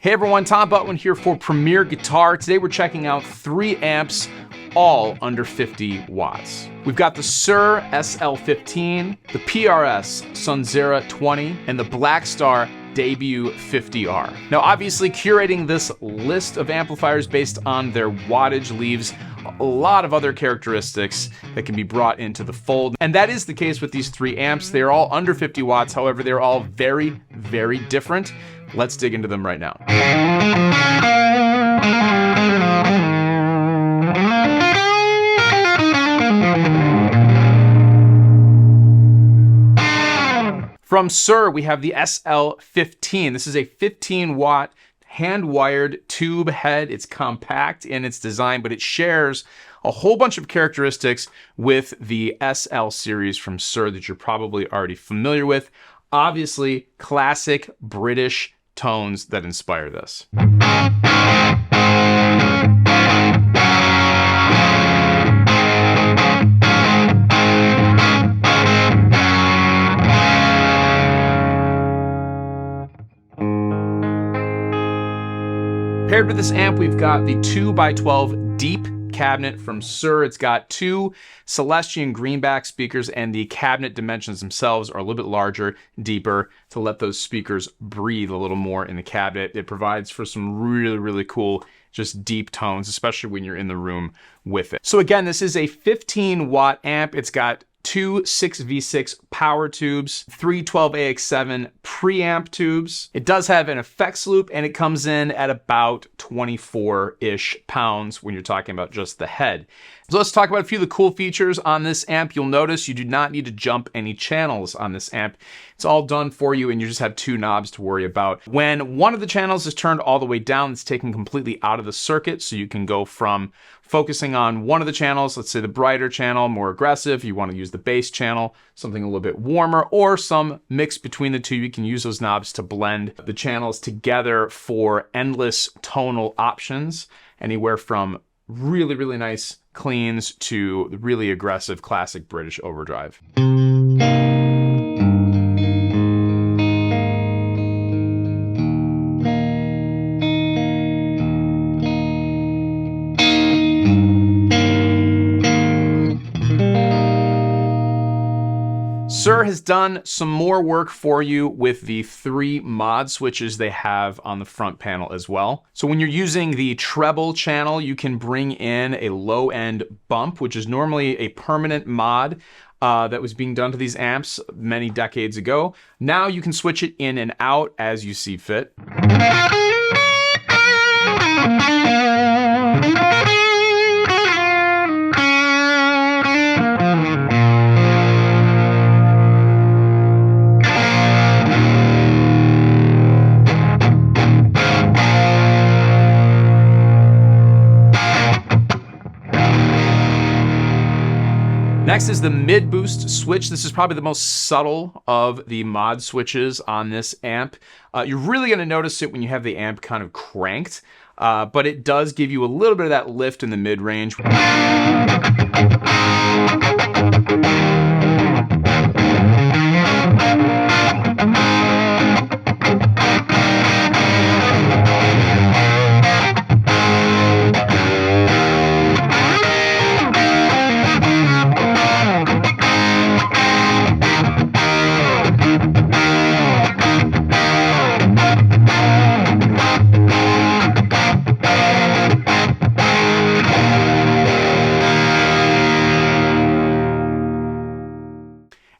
Hey everyone, Tom Butwin here for Premier Guitar. Today we're checking out 3 amps, all under 50 watts. We've got the Suhr SL15, the PRS Sonzera 20, and the Blackstar Debut 50R. Now obviously curating this list of amplifiers based on their wattage leaves a lot of other characteristics that can be brought into the fold. And that is the case with these 3 amps. They are all under 50 watts. However, they're all very, very different. Let's dig into them right now. From Suhr, we have the SL15. This is a 15-watt hand-wired tube head. It's compact in its design, but it shares a whole bunch of characteristics with the SL series from Suhr that you're probably already familiar with. Obviously, classic British tones that inspire this. Paired with this amp, we've got the 2x12 deep cabinet from Suhr. It's got 2 Celestian greenback speakers, and the cabinet dimensions themselves are a little bit larger, deeper, to let those speakers breathe a little more in the cabinet. It provides for some really, really cool, just deep tones, especially when you're in the room with it. So again, this is a 15-watt amp. It's got 2 6v6 power tubes, 3 12AX7 preamp tubes. It does have an effects loop, and it comes in at about 24-ish pounds when you're talking about just the head. So let's talk about a few of the cool features on this amp. You'll notice you do not need to jump any channels on this amp. It's all done for you, and you just have 2 knobs to worry about. When one of the channels is turned all the way down, it's taken completely out of the circuit, so you can go from focusing on one of the channels, let's say the brighter channel, more aggressive. You want to use the bass channel, something a little bit warmer, or some mix between the two. You can use those knobs to blend the channels together for endless tonal options, anywhere from really, really nice cleans to the really aggressive classic British overdrive. Suhr has done some more work for you with the 3 mod switches they have on the front panel as well. So when you're using the treble channel, you can bring in a low-end bump, which is normally a permanent mod that was being done to these amps many decades ago. Now you can switch it in and out as you see fit. Next is the mid boost switch. This is probably the most subtle of the mod switches on this amp. You're really going to notice it when you have the amp kind of cranked, but it does give you a little bit of that lift in the mid range.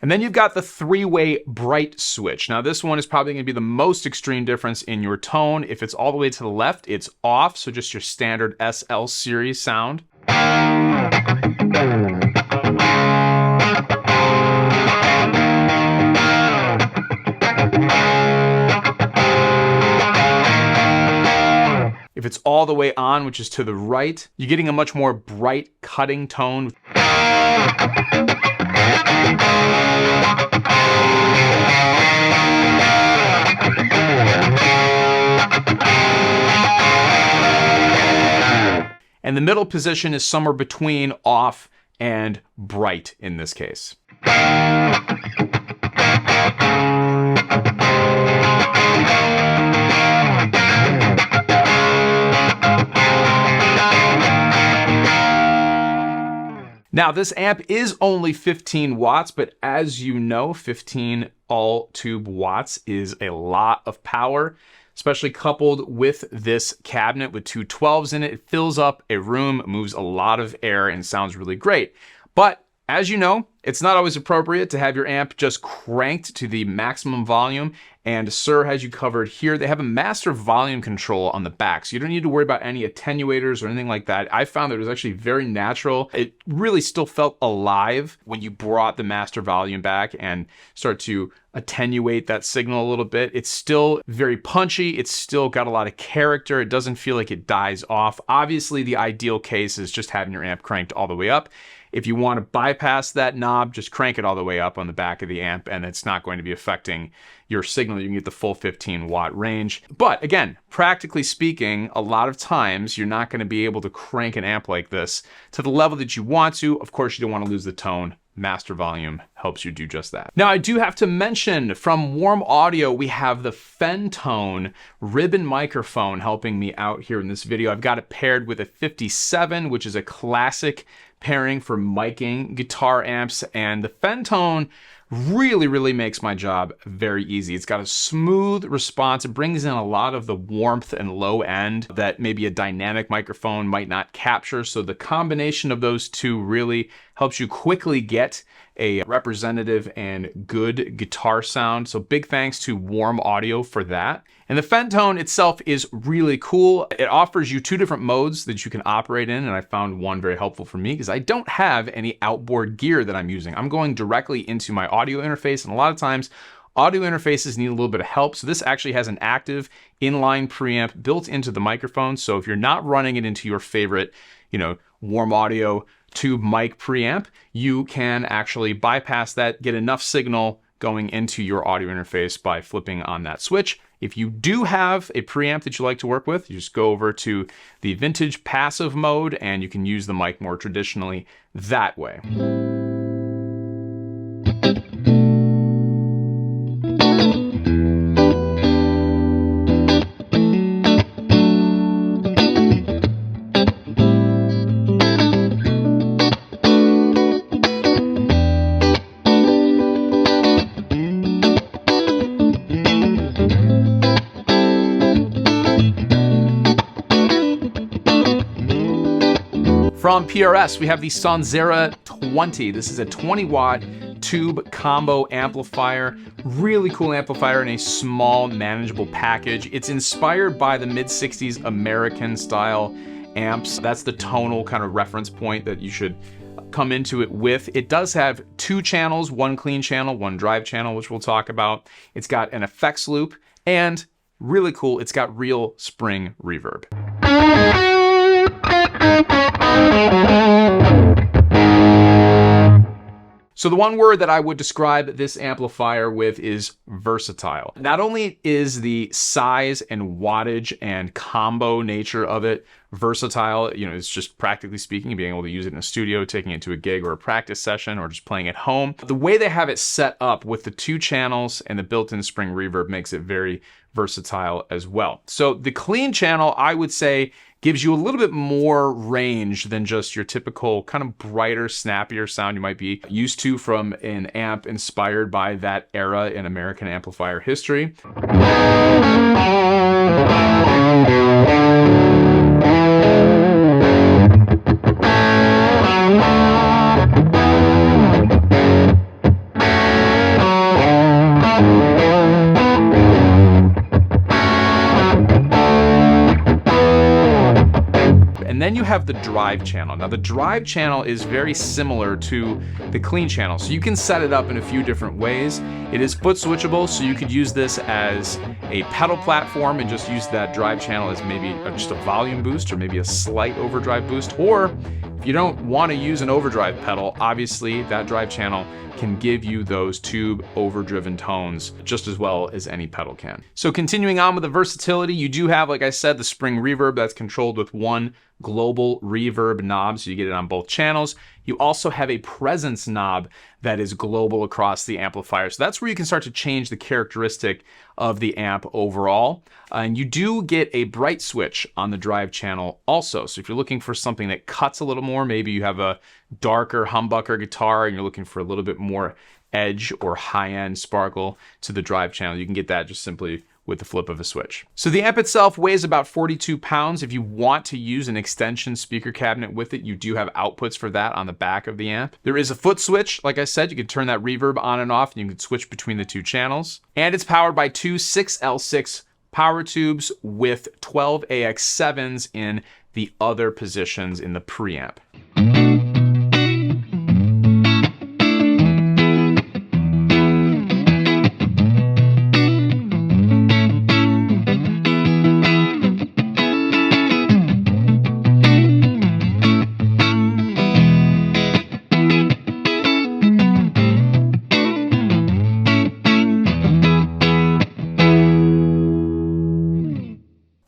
And then you've got the 3-way bright switch. Now this one is probably going to be the most extreme difference in your tone. If it's all the way to the left, it's off, so just your standard SL series sound. If it's all the way on, which is to the right, you're getting a much more bright cutting tone. And the middle position is somewhere between off and bright in this case. Now, this amp is only 15 watts, but as you know, 15 all-tube watts is a lot of power, especially coupled with this cabinet with two 12s in it. It fills up a room, moves a lot of air, and sounds really great. But as you know, it's not always appropriate to have your amp just cranked to the maximum volume, and Suhr has you covered here. They have a master volume control on the back, so you don't need to worry about any attenuators or anything like that. I found that it was actually very natural. It really still felt alive when you brought the master volume back and start to attenuate that signal a little bit. It's still very punchy. It's still got a lot of character. It doesn't feel like it dies off. Obviously, the ideal case is just having your amp cranked all the way up. If you want to bypass that knob, just crank it all the way up on the back of the amp, and it's not going to be affecting your signal. You can get the full 15 watt range. But again, practically speaking, a lot of times you're not going to be able to crank an amp like this to the level that you want to. Of course, you don't want to lose the tone. Master volume helps you do just that. Now, I do have to mention from Warm Audio, we have the Fentone ribbon microphone helping me out here in this video. I've got it paired with a 57, which is a classic pairing for miking guitar amps, and the Fentone really makes my job very easy. It's got a smooth response. It brings in a lot of the warmth and low end that maybe a dynamic microphone might not capture. So the combination of those two really helps you quickly get a representative and good guitar sound. So big thanks to Warm Audio for that. And the Fentone itself is really cool. It offers you two different modes that you can operate in, and I found one very helpful for me because I don't have any outboard gear that I'm using. I'm going directly into my audio interface, and a lot of times audio interfaces need a little bit of help. So this actually has an active inline preamp built into the microphone. So if you're not running it into your favorite, Warm Audio tube mic preamp, you can actually bypass that, get enough signal going into your audio interface by flipping on that switch. If you do have a preamp that you like to work with, you just go over to the vintage passive mode and you can use the mic more traditionally that way. From PRS, we have the Sonzera 20. This is a 20 watt tube combo amplifier. Really cool amplifier in a small, manageable package. It's inspired by the mid-60s American style amps. That's the tonal kind of reference point that you should come into it with. It does have two channels, one clean channel, one drive channel, which we'll talk about. It's got an effects loop, and really cool, it's got real spring reverb. So the one word that I would describe this amplifier with is versatile. Not only is the size and wattage and combo nature of it versatile, it's just practically speaking, being able to use it in a studio, taking it to a gig or a practice session, or just playing at home. The way they have it set up with the two channels and the built-in spring reverb makes it very versatile as well. So the clean channel, I would say, gives you a little bit more range than just your typical kind of brighter, snappier sound you might be used to from an amp inspired by that era in American amplifier history. And then you have the drive channel. Now the drive channel is very similar to the clean channel. So you can set it up in a few different ways. It is foot switchable, so you could use this as a pedal platform and just use that drive channel as maybe just a volume boost or maybe a slight overdrive boost. Or if you don't want to use an overdrive pedal, obviously that drive channel can give you those tube overdriven tones just as well as any pedal can. So continuing on with the versatility, you do have, like I said, the spring reverb that's controlled with one global reverb knob, so you get it on both channels. You also have a presence knob that is global across the amplifier. So that's where you can start to change the characteristic of the amp overall. And you do get a bright switch on the drive channel also. So if you're looking for something that cuts a little more, maybe you have a darker humbucker guitar and you're looking for a little bit more edge or high-end sparkle to the drive channel, you can get that just simply with the flip of a switch. So the amp itself weighs about 42 pounds. If you want to use an extension speaker cabinet with it, you do have outputs for that on the back of the amp. There is a foot switch. Like I said, you can turn that reverb on and off, and you can switch between the two channels. And it's powered by two 6L6 power tubes with 12 AX7s in the other positions in the preamp.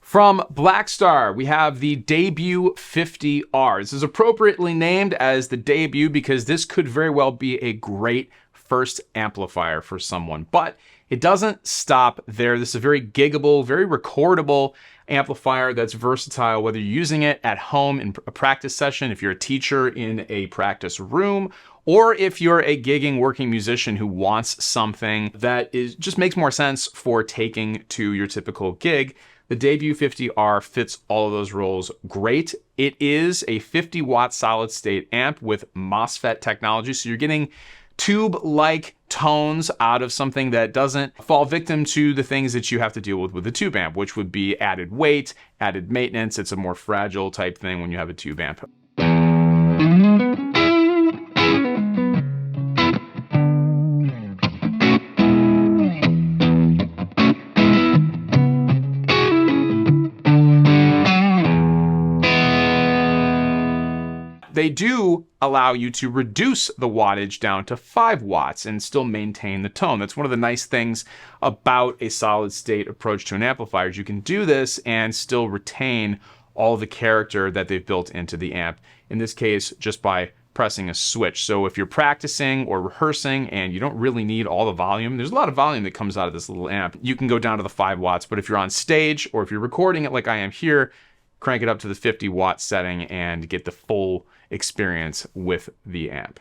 From Blackstar, we have the Debut 50R. This is appropriately named as the Debut because this could very well be a great first amplifier for someone, but it doesn't stop there. This is a very giggable, very recordable amplifier that's versatile, whether you're using it at home in a practice session, if you're a teacher in a practice room, or if you're a gigging working musician who wants something that just makes more sense for taking to your typical gig. The Debut 50R fits all of those roles great. It is a 50 watt solid state amp with MOSFET technology, so you're getting tube-like tones out of something that doesn't fall victim to the things that you have to deal with a tube amp, which would be added weight, added maintenance. It's a more fragile type thing when you have a tube amp. They do allow you to reduce the wattage down to 5 watts and still maintain the tone. That's one of the nice things about a solid state approach to an amplifier. You can do this and still retain all the character that they've built into the amp. In this case, just by pressing a switch. So if you're practicing or rehearsing and you don't really need all the volume, there's a lot of volume that comes out of this little amp. You can go down to the 5 watts, but if you're on stage or if you're recording it like I am here, crank it up to the 50 watt setting and get the full experience with the amp.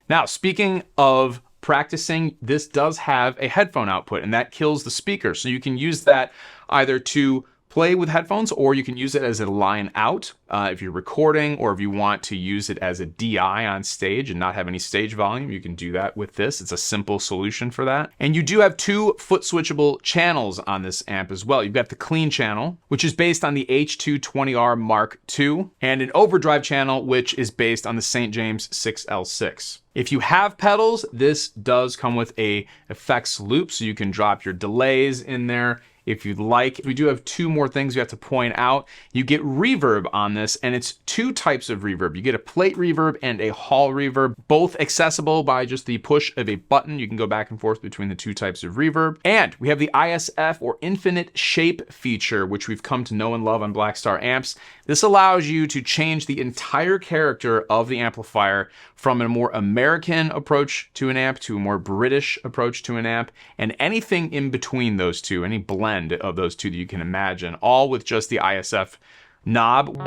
Now, speaking of practicing, this does have a headphone output, and that kills the speaker. So you can use that either to play with headphones, or you can use it as a line out if you're recording, or if you want to use it as a DI on stage and not have any stage volume, you can do that with this. It's a simple solution for that. And you do have 2 foot switchable channels on this amp as well. You've got the clean channel, which is based on the H220R Mark II, and an overdrive channel, which is based on the St. James 6L6. If you have pedals, this does come with a effects loop, so you can drop your delays in there if you'd like. We do have 2 more things we have to point out. You get reverb on this, and it's 2 types of reverb. You get a plate reverb and a hall reverb, both accessible by just the push of a button. You can go back and forth between the 2 types of reverb. And we have the ISF, or infinite shape feature, which we've come to know and love on Blackstar amps. This allows you to change the entire character of the amplifier from a more American approach to an amp to a more British approach to an amp, and anything in between those two, any blend of those two that you can imagine, all with just the ISF knob.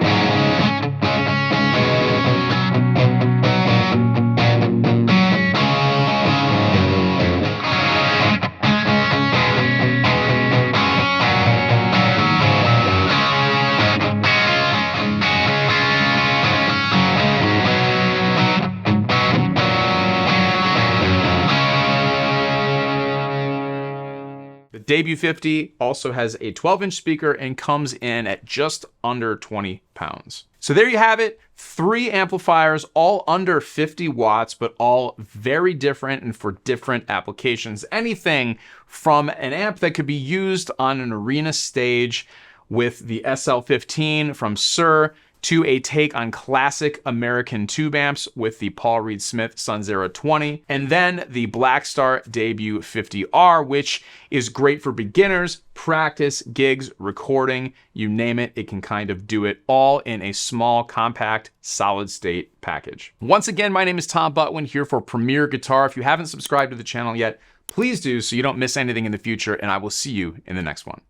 Debut 50 also has a 12-inch speaker and comes in at just under 20 pounds. So there you have it, 3 amplifiers, all under 50 watts, but all very different and for different applications. Anything from an amp that could be used on an arena stage with the SL15 from Suhr, to a take on classic American tube amps with the Paul Reed Smith Sonzera 20, and then the Blackstar Debut 50R, which is great for beginners, practice, gigs, recording, you name it, it can kind of do it all in a small, compact, solid state package. Once again, my name is Tom Butwin here for Premier Guitar. If you haven't subscribed to the channel yet, please do so you don't miss anything in the future, and I will see you in the next one.